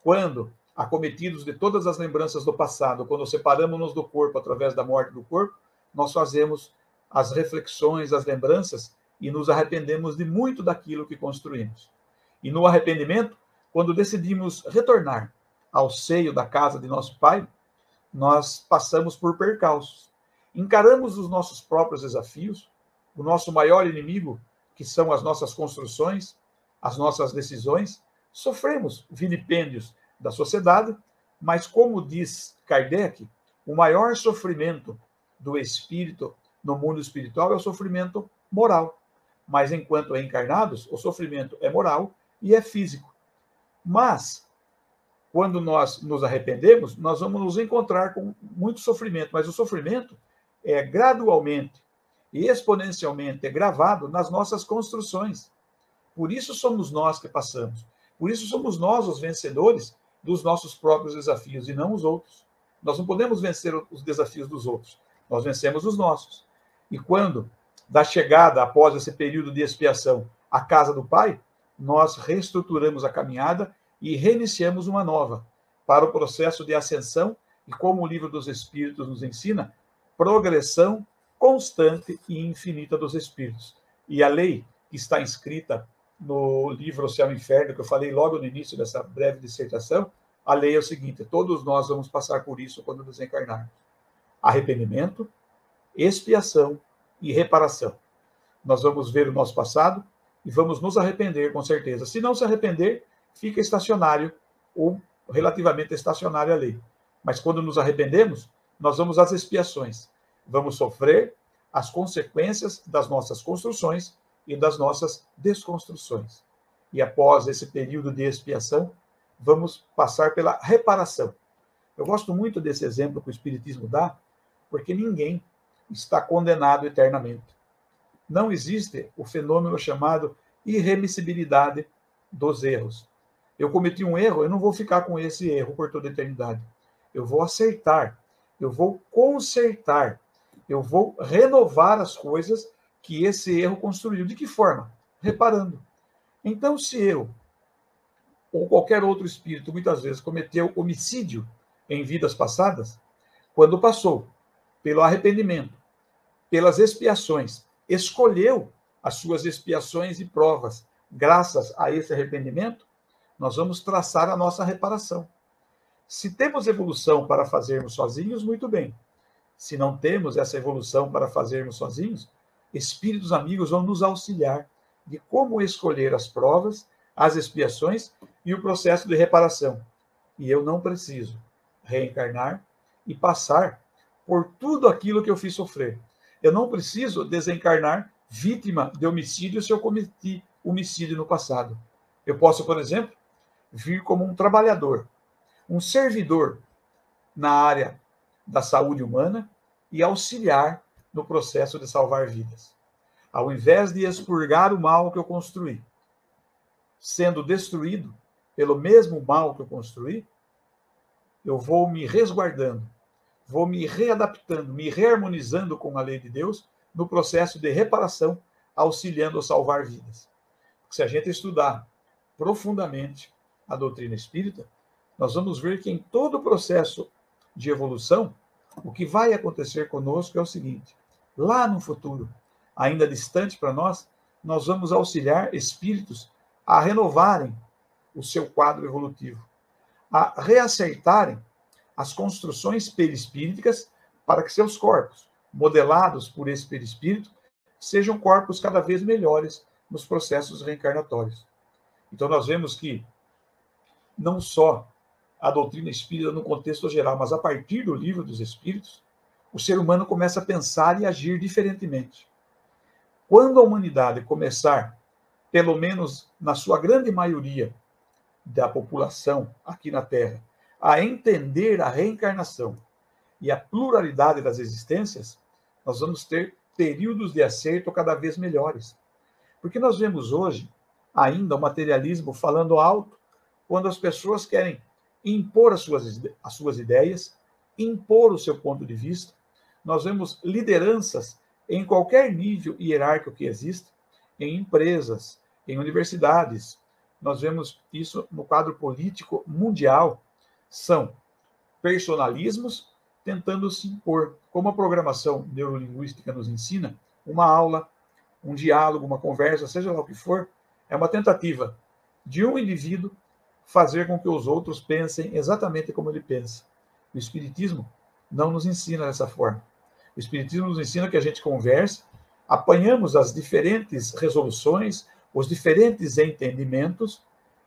Quando, acometidos de todas as lembranças do passado, quando separamos-nos do corpo através da morte do corpo, nós fazemos as reflexões, as lembranças e nos arrependemos de muito daquilo que construímos. E no arrependimento, quando decidimos retornar ao seio da casa de nosso Pai, nós passamos por percalços. Encaramos os nossos próprios desafios, o nosso maior inimigo, que são as nossas construções, as nossas decisões, sofremos vilipêndios da sociedade, mas como diz Kardec, o maior sofrimento do espírito no mundo espiritual é o sofrimento moral. Mas enquanto encarnados, o sofrimento é moral e é físico. Mas, quando nós nos arrependemos, nós vamos nos encontrar com muito sofrimento, mas o sofrimento é gradualmente e exponencialmente gravado nas nossas construções. Por isso somos nós que passamos. Por isso somos nós os vencedores dos nossos próprios desafios e não os outros. Nós não podemos vencer os desafios dos outros. Nós vencemos os nossos. E quando, da chegada, após esse período de expiação, à casa do Pai, nós reestruturamos a caminhada e reiniciamos uma nova, para o processo de ascensão e, como o Livro dos Espíritos nos ensina, progressão constante e infinita dos espíritos. E a lei que está inscrita no livro O Céu e o Inferno, que eu falei logo no início dessa breve dissertação, a lei é o seguinte: todos nós vamos passar por isso quando nos encarnarmos. Arrependimento, expiação e reparação. Nós vamos ver o nosso passado e vamos nos arrepender, com certeza. Se não se arrepender, fica estacionário, ou relativamente estacionária a lei. Mas quando nos arrependemos, nós vamos às expiações. Vamos sofrer as consequências das nossas construções e das nossas desconstruções. E após esse período de expiação, vamos passar pela reparação. Eu gosto muito desse exemplo que o Espiritismo dá, porque ninguém está condenado eternamente. Não existe o fenômeno chamado irremissibilidade dos erros. Eu cometi um erro, eu não vou ficar com esse erro por toda a eternidade. Eu vou acertar, eu vou consertar, eu vou renovar as coisas que esse erro construiu. De que forma? Reparando. Então, se eu, ou qualquer outro espírito, muitas vezes cometeu homicídio em vidas passadas, quando passou pelo arrependimento, pelas expiações, escolheu as suas expiações e provas, graças a esse arrependimento, nós vamos traçar a nossa reparação. Se temos evolução para fazermos sozinhos, muito bem. Se não temos essa evolução para fazermos sozinhos, espíritos amigos vão nos auxiliar de como escolher as provas, as expiações e o processo de reparação. E eu não preciso reencarnar e passar por tudo aquilo que eu fiz sofrer. Eu não preciso desencarnar vítima de homicídio se eu cometi homicídio no passado. Eu posso, por exemplo, vir como um trabalhador, um servidor na área da saúde humana e auxiliar no processo de salvar vidas. Ao invés de expurgar o mal que eu construí, sendo destruído pelo mesmo mal que eu construí, eu vou me resguardando, vou me readaptando, me reharmonizando com a lei de Deus no processo de reparação, auxiliando a salvar vidas. Se a gente estudar profundamente a doutrina espírita, nós vamos ver que em todo o processo de evolução, o que vai acontecer conosco é o seguinte: lá no futuro, ainda distante para nós, nós vamos auxiliar espíritos a renovarem o seu quadro evolutivo, a reacertarem as construções perispíriticas para que seus corpos, modelados por esse perispírito, sejam corpos cada vez melhores nos processos reencarnatórios. Então, nós vemos que não só a doutrina espírita no contexto geral, mas a partir do Livro dos Espíritos, o ser humano começa a pensar e agir diferentemente. Quando a humanidade começar, pelo menos na sua grande maioria da população aqui na Terra, a entender a reencarnação e a pluralidade das existências, nós vamos ter períodos de acerto cada vez melhores. Porque nós vemos hoje ainda o materialismo falando alto, quando as pessoas querem impor as suas ideias, impor o seu ponto de vista. Nós vemos lideranças em qualquer nível hierárquico que exista, em empresas, em universidades. Nós vemos isso no quadro político mundial. São personalismos tentando se impor. Como a programação neurolinguística nos ensina, uma aula, um diálogo, uma conversa, seja lá o que for, é uma tentativa de um indivíduo fazer com que os outros pensem exatamente como ele pensa. O Espiritismo não nos ensina dessa forma. O Espiritismo nos ensina que a gente converse, apanhamos as diferentes resoluções, os diferentes entendimentos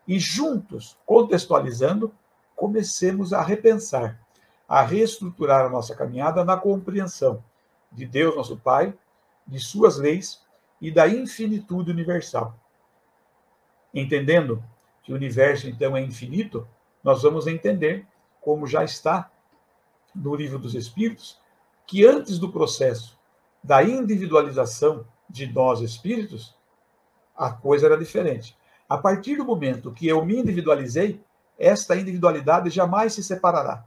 e juntos, contextualizando, comecemos a repensar, a reestruturar a nossa caminhada na compreensão de Deus, nosso Pai, de suas leis e da infinitude universal. Entendendo que o universo, então, é infinito, nós vamos entender, como já está no Livro dos Espíritos, que antes do processo da individualização de nós espíritos, a coisa era diferente. A partir do momento que eu me individualizei, esta individualidade jamais se separará.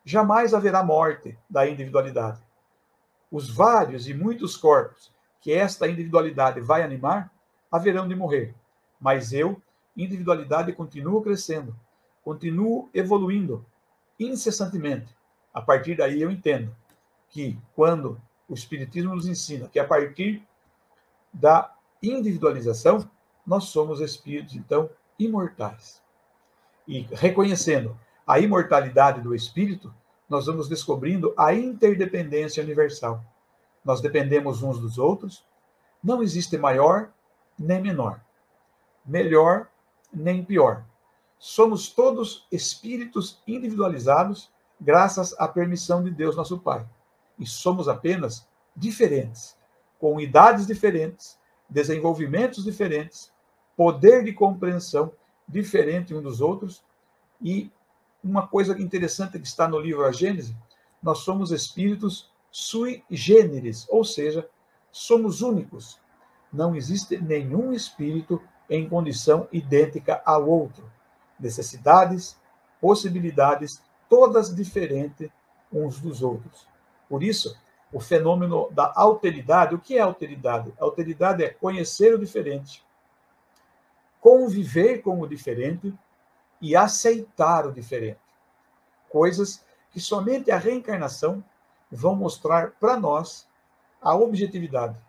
Jamais haverá morte da individualidade. Os vários e muitos corpos que esta individualidade vai animar, haverão de morrer. Mas eu, individualidade, continuo crescendo, continuo evoluindo incessantemente. A partir daí eu entendo que quando o Espiritismo nos ensina que a partir da individualização, nós somos espíritos, então, imortais. E reconhecendo a imortalidade do espírito, nós vamos descobrindo a interdependência universal. Nós dependemos uns dos outros, não existe maior nem menor, melhor nem pior. Somos todos espíritos individualizados graças à permissão de Deus, nosso Pai. E somos apenas diferentes, com idades diferentes, desenvolvimentos diferentes, poder de compreensão diferente uns dos outros. E uma coisa interessante que está no livro A Gênese, nós somos espíritos sui generis, ou seja, somos únicos. Não existe nenhum espírito em condição idêntica ao outro. Necessidades, possibilidades, todas diferentes uns dos outros. Por isso, o fenômeno da alteridade, o que é alteridade? A alteridade é conhecer o diferente, conviver com o diferente e aceitar o diferente. Coisas que somente a reencarnação vão mostrar para nós a objetividade,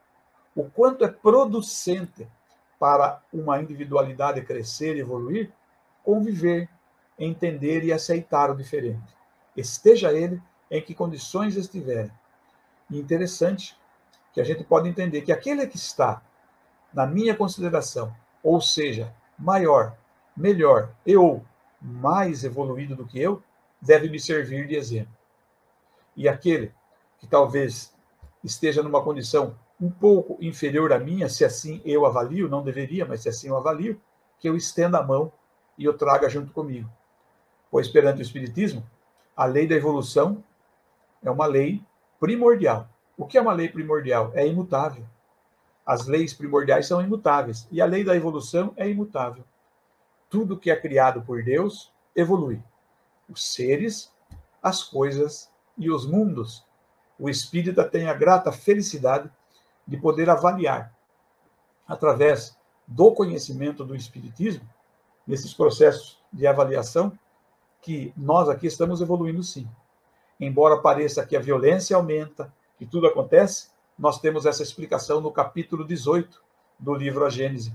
o quanto é producente para uma individualidade crescer e evoluir, conviver, entender e aceitar o diferente. Esteja ele em que condições estiver. E interessante que a gente pode entender que aquele que está na minha consideração, ou seja, maior, melhor e ou mais evoluído do que eu, deve me servir de exemplo. E aquele que talvez esteja numa condição um pouco inferior à minha, se assim eu avalio, não deveria, mas se assim eu avalio, que eu estenda a mão e eu traga junto comigo. Pois perante o Espiritismo, a lei da evolução é uma lei primordial. O que é uma lei primordial? É imutável. As leis primordiais são imutáveis e a lei da evolução é imutável. Tudo que é criado por Deus evolui. Os seres, as coisas e os mundos. O espírita tem a grata felicidade de poder avaliar, através do conhecimento do Espiritismo, nesses processos de avaliação, que nós aqui estamos evoluindo sim. Embora pareça que a violência aumenta, que tudo acontece, nós temos essa explicação no capítulo 18 do livro A Gênese.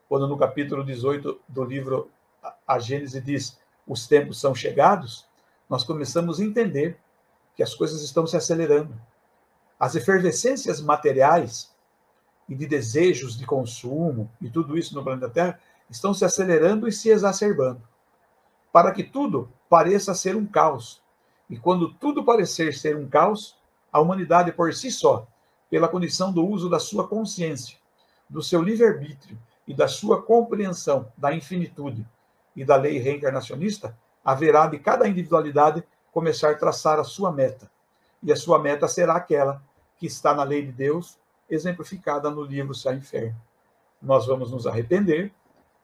Quando no capítulo 18 do livro A Gênese diz: os tempos são chegados, nós começamos a entender que as coisas estão se acelerando. As efervescências materiais e de desejos de consumo e tudo isso no planeta Terra estão se acelerando e se exacerbando, para que tudo pareça ser um caos. E quando tudo parecer ser um caos, a humanidade por si só, pela condição do uso da sua consciência, do seu livre-arbítrio e da sua compreensão da infinitude e da lei reencarnacionista, haverá de cada individualidade começar a traçar a sua meta. E a sua meta será aquela que está na lei de Deus, exemplificada no livro Céu e Inferno. Nós vamos nos arrepender,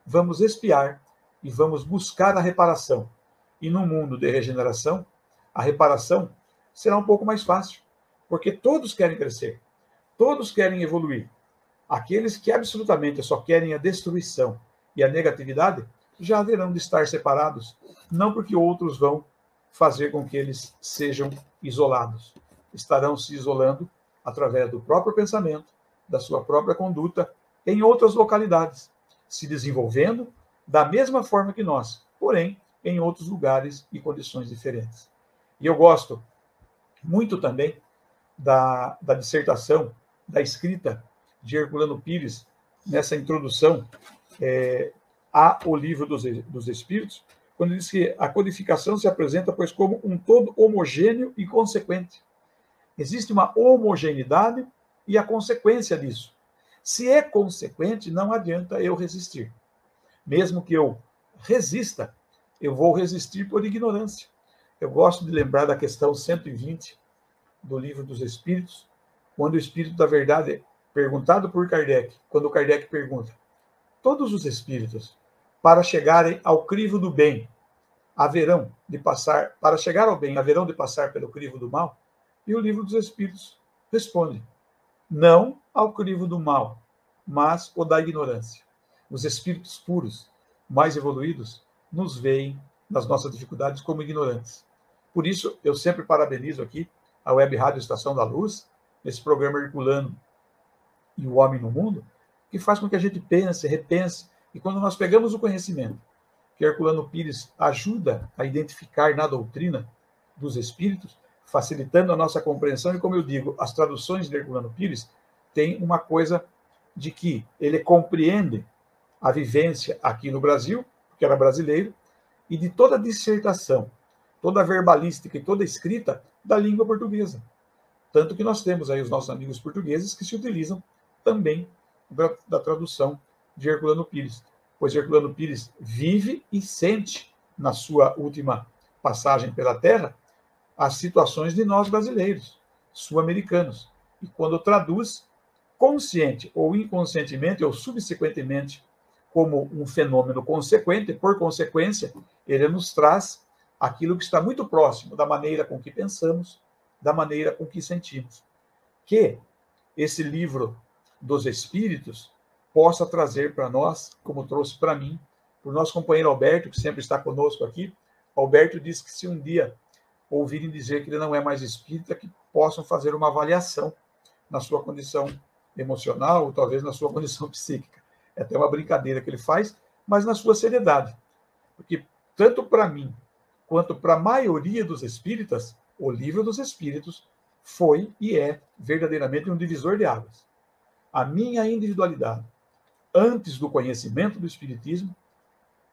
vamos expiar e vamos buscar a reparação. E no mundo de regeneração, a reparação será um pouco mais fácil, porque todos querem crescer, todos querem evoluir. Aqueles que absolutamente só querem a destruição e a negatividade já haverão de estar separados, não porque outros vão fazer com que eles sejam isolados. Estarão se isolando através do próprio pensamento, da sua própria conduta, em outras localidades, se desenvolvendo da mesma forma que nós, porém em outros lugares e condições diferentes. E eu gosto muito também da dissertação, da escrita de Herculano Pires, nessa introdução ao livro dos Espíritos, quando ele diz que a codificação se apresenta, pois, como um todo homogêneo e consequente. Existe uma homogeneidade e a consequência disso. Se é consequente, não adianta eu resistir. Mesmo que eu resista, eu vou resistir por ignorância. Eu gosto de lembrar da questão 120 do Livro dos Espíritos, quando o Espírito da Verdade, perguntado por Kardec, quando Kardec pergunta, todos os espíritos, para chegarem ao crivo do bem, haverão de passar, para chegar ao bem, haverão de passar pelo crivo do mal? E o Livro dos Espíritos responde, não ao crivo do mal, mas o da ignorância. Os espíritos puros, mais evoluídos, nos veem nas nossas dificuldades como ignorantes. Por isso, eu sempre parabenizo aqui a Web Rádio Estação da Luz, esse programa Herculano e o Homem no Mundo, que faz com que a gente pense, repense, e quando nós pegamos o conhecimento que Herculano Pires ajuda a identificar na doutrina dos espíritos, facilitando a nossa compreensão, e como eu digo, as traduções de Herculano Pires têm uma coisa de que ele compreende a vivência aqui no Brasil, porque era brasileiro, e de toda a dissertação, toda a verbalística e toda a escrita da língua portuguesa. Tanto que nós temos aí os nossos amigos portugueses que se utilizam também da tradução de Herculano Pires, pois Herculano Pires vive e sente, na sua última passagem pela Terra, as situações de nós brasileiros, sul-americanos. E quando traduz, consciente ou inconscientemente, ou subsequentemente, como um fenômeno consequente, por consequência, ele nos traz aquilo que está muito próximo da maneira com que pensamos, da maneira com que sentimos. Que esse livro dos Espíritos possa trazer para nós, como trouxe para mim, para o nosso companheiro Alberto, que sempre está conosco aqui. Alberto disse que se um dia ouvirem dizer que ele não é mais espírita, que possam fazer uma avaliação na sua condição emocional, ou talvez na sua condição psíquica. É até uma brincadeira que ele faz, mas na sua seriedade. Porque tanto para mim, quanto para a maioria dos espíritas, o Livro dos Espíritos foi e é verdadeiramente um divisor de águas. A minha individualidade antes do conhecimento do Espiritismo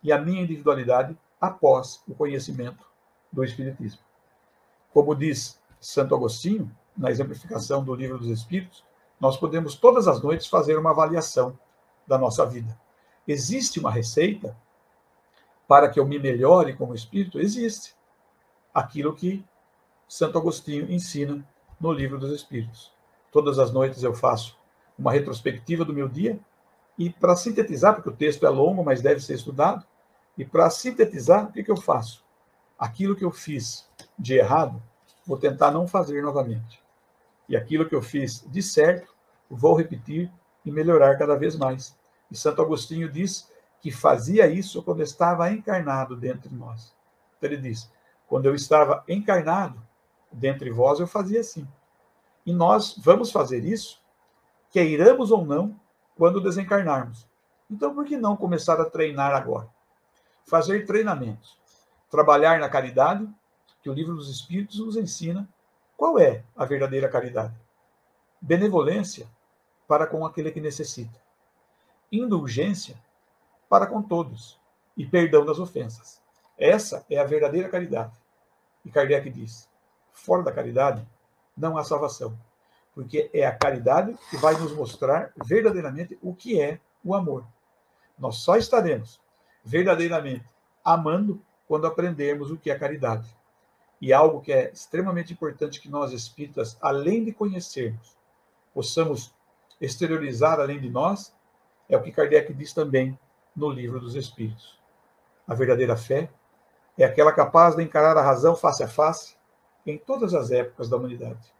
e a minha individualidade após o conhecimento do Espiritismo. Como diz Santo Agostinho, na exemplificação do Livro dos Espíritos, nós podemos todas as noites fazer uma avaliação da nossa vida. Existe uma receita para que eu me melhore como espírito? Existe. Aquilo que Santo Agostinho ensina no Livro dos Espíritos. Todas as noites eu faço uma retrospectiva do meu dia e para sintetizar, porque o texto é longo, mas deve ser estudado, e para sintetizar, o que eu faço? Aquilo que eu fiz de errado, vou tentar não fazer novamente. E aquilo que eu fiz de certo, vou repetir e melhorar cada vez mais. E Santo Agostinho diz que fazia isso quando estava encarnado dentre nós. Então ele diz, quando eu estava encarnado dentre vós, eu fazia assim. E nós vamos fazer isso, queiramos ou não, quando desencarnarmos. Então, por que não começar a treinar agora? Fazer treinamentos. Trabalhar na caridade, que o Livro dos Espíritos nos ensina qual é a verdadeira caridade. Benevolência para com aquele que necessita. Indulgência para com todos. E perdão das ofensas. Essa é a verdadeira caridade. E Kardec diz, fora da caridade não há salvação. Porque é a caridade que vai nos mostrar verdadeiramente o que é o amor. Nós só estaremos verdadeiramente amando quando aprendermos o que é caridade. E algo que é extremamente importante que nós espíritas, além de conhecermos, possamos exteriorizar além de nós, é o que Kardec diz também no Livro dos Espíritos. A verdadeira fé é aquela capaz de encarar a razão face a face em todas as épocas da humanidade.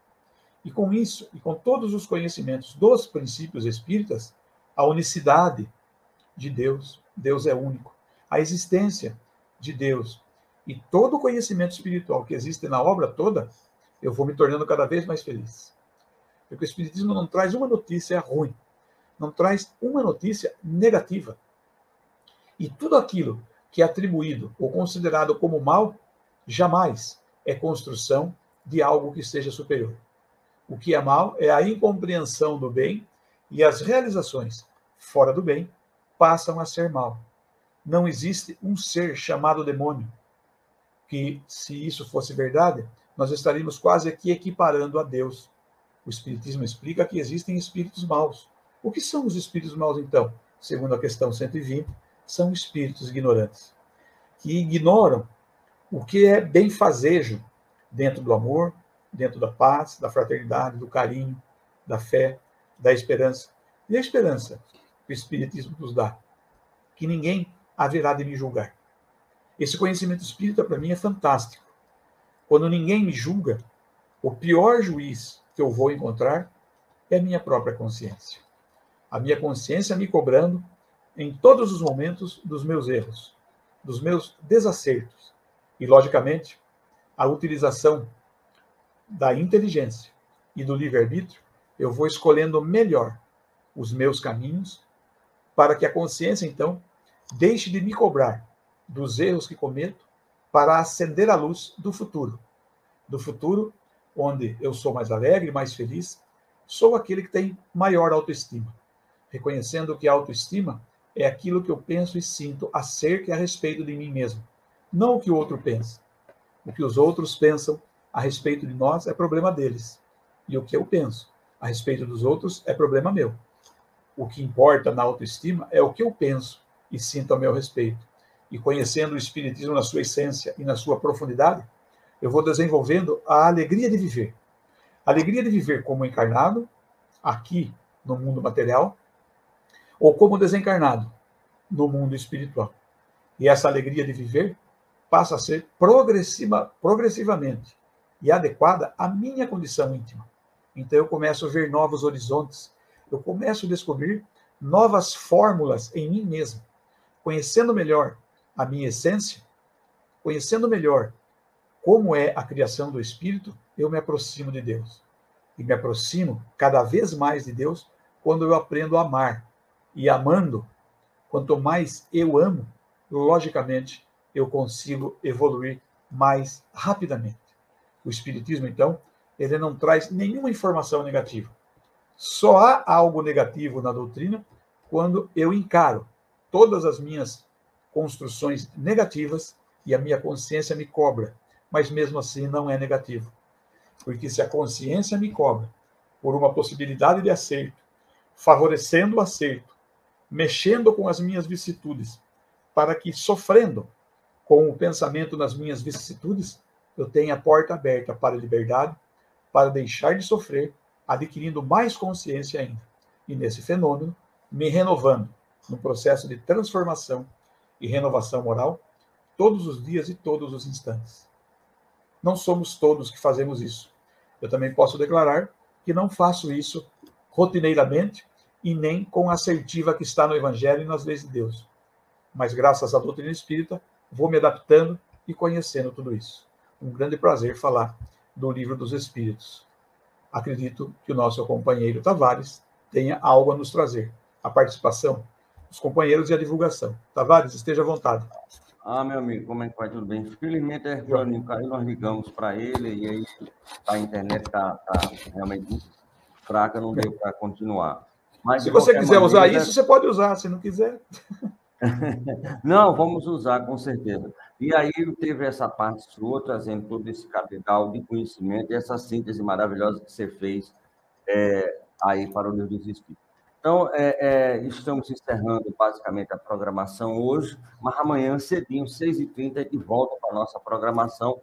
E com isso, e com todos os conhecimentos dos princípios espíritas, a unicidade de Deus, Deus é único, a existência de Deus e todo o conhecimento espiritual que existe na obra toda, eu vou me tornando cada vez mais feliz. Porque o Espiritismo não traz uma notícia ruim, não traz uma notícia negativa. E tudo aquilo que é atribuído ou considerado como mal, jamais é construção de algo que seja superior. O que é mal é a incompreensão do bem e as realizações fora do bem passam a ser mal. Não existe um ser chamado demônio, que, se isso fosse verdade, nós estaríamos quase aqui equiparando a Deus. O Espiritismo explica que existem espíritos maus. O que são os espíritos maus, então? Segundo a questão 120, são espíritos ignorantes, que ignoram o que é benfazejo dentro do amor, dentro da paz, da fraternidade, do carinho, da fé, da esperança. E a esperança que o Espiritismo nos dá, que ninguém haverá de me julgar. Esse conhecimento espírita, para mim, é fantástico. Quando ninguém me julga, o pior juiz que eu vou encontrar é a minha própria consciência. A minha consciência me cobrando em todos os momentos dos meus erros, dos meus desacertos. E, logicamente, a utilização da inteligência e do livre-arbítrio, eu vou escolhendo melhor os meus caminhos para que a consciência, então, deixe de me cobrar dos erros que cometo para acender a luz do futuro. Do futuro onde eu sou mais alegre, mais feliz, sou aquele que tem maior autoestima, reconhecendo que a autoestima é aquilo que eu penso e sinto acerca e a respeito de mim mesmo, não o que o outro pensa. O que os outros pensam a respeito de nós é problema deles, e o que eu penso a respeito dos outros é problema meu. O que importa na autoestima é o que eu penso e sinto a meu respeito. E conhecendo o Espiritismo na sua essência e na sua profundidade, eu vou desenvolvendo a alegria de viver. A alegria de viver como encarnado, aqui no mundo material, ou como desencarnado, no mundo espiritual. E essa alegria de viver passa a ser progressivamente e adequada à minha condição íntima. Então eu começo a ver novos horizontes, eu começo a descobrir novas fórmulas em mim mesmo, conhecendo melhor a minha essência, conhecendo melhor como é a criação do Espírito, eu me aproximo de Deus. E me aproximo cada vez mais de Deus quando eu aprendo a amar. E amando, quanto mais eu amo, logicamente, eu consigo evoluir mais rapidamente. O Espiritismo, então, ele não traz nenhuma informação negativa. Só há algo negativo na doutrina quando eu encaro todas as minhas construções negativas e a minha consciência me cobra. Mas mesmo assim não é negativo. Porque se a consciência me cobra por uma possibilidade de acerto, favorecendo o acerto, mexendo com as minhas vicissitudes, para que, sofrendo com o pensamento nas minhas vicissitudes, eu tenha a porta aberta para a liberdade, para deixar de sofrer, adquirindo mais consciência ainda. E nesse fenômeno, me renovando, num processo de transformação e renovação moral, todos os dias e todos os instantes. Não somos todos que fazemos isso. Eu também posso declarar que não faço isso rotineiramente e nem com a assertiva que está no Evangelho e nas leis de Deus. Mas, graças à doutrina espírita, vou me adaptando e conhecendo tudo isso. Um grande prazer falar do Livro dos Espíritos. Acredito que o nosso companheiro Tavares tenha algo a nos trazer. A participação dos companheiros e a divulgação. Tavares, esteja à vontade. Meu amigo, como é que vai? Tudo bem? Infelizmente, Herculaninho caiu, nós ligamos para ele e aí a internet tá realmente muito fraca, não deu para continuar. Mas, Se de você qualquer quiser usar maneira... isso, você pode usar. Se não quiser... Não, vamos usar, com certeza. E aí teve essa parte sua, trazendo todo esse capital de conhecimento e essa síntese maravilhosa que você fez aí para o Livro dos Espíritos. Então, estamos encerrando basicamente a programação hoje, mas amanhã, cedinho, 6h30, de volta para a nossa programação,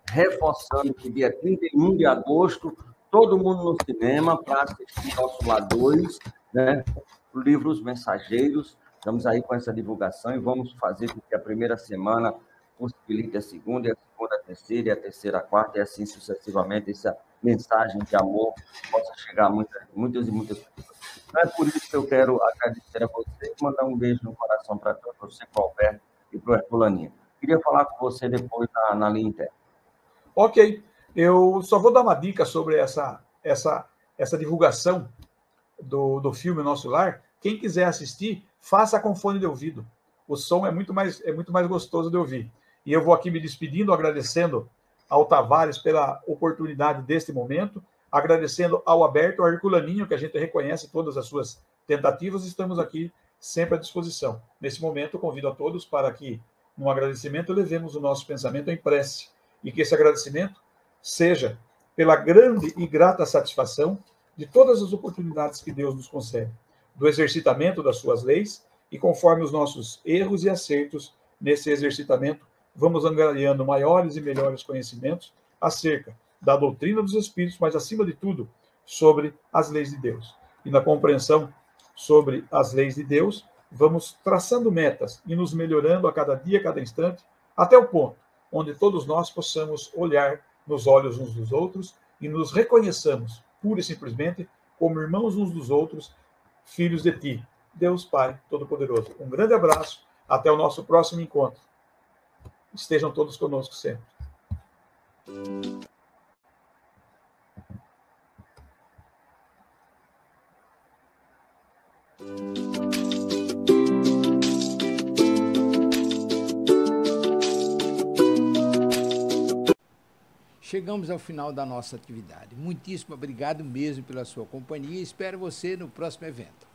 reforçando que dia 31 de agosto, todo mundo no cinema para assistir nosso Lá 2, né? O livro Os Mensageiros. Estamos aí com essa divulgação e vamos fazer com que a primeira semana possibilite a segunda a terceira, e a terceira a quarta, e assim sucessivamente, essa mensagem de amor possa chegar a muitas e muitas pessoas. Então, é por isso que eu quero agradecer a você e mandar um beijo no coração para você, para o Alberto e para o Herculaninho. Queria falar com você depois na linha interna. Ok. Eu só vou dar uma dica sobre essa divulgação do filme Nosso Lar. Quem quiser assistir, faça com fone de ouvido. O som é muito mais gostoso de ouvir. E eu vou aqui me despedindo, agradecendo ao Tavares pela oportunidade deste momento, agradecendo ao Alberto, ao Herculaninho, que a gente reconhece todas as suas tentativas, estamos aqui sempre à disposição. Nesse momento, eu convido a todos para que, no agradecimento, levemos o nosso pensamento em prece, e que esse agradecimento seja pela grande e grata satisfação de todas as oportunidades que Deus nos concede, do exercitamento das suas leis, e conforme os nossos erros e acertos nesse exercitamento, vamos angariando maiores e melhores conhecimentos acerca da doutrina dos Espíritos, mas, acima de tudo, sobre as leis de Deus. E na compreensão sobre as leis de Deus, vamos traçando metas e nos melhorando a cada dia, a cada instante, até o ponto onde todos nós possamos olhar nos olhos uns dos outros e nos reconheçamos, pura e simplesmente, como irmãos uns dos outros, filhos de ti, Deus Pai Todo-Poderoso. Um grande abraço, até o nosso próximo encontro. Estejam todos conosco sempre. Chegamos ao final da nossa atividade. Muitíssimo obrigado mesmo pela sua companhia e espero você no próximo evento.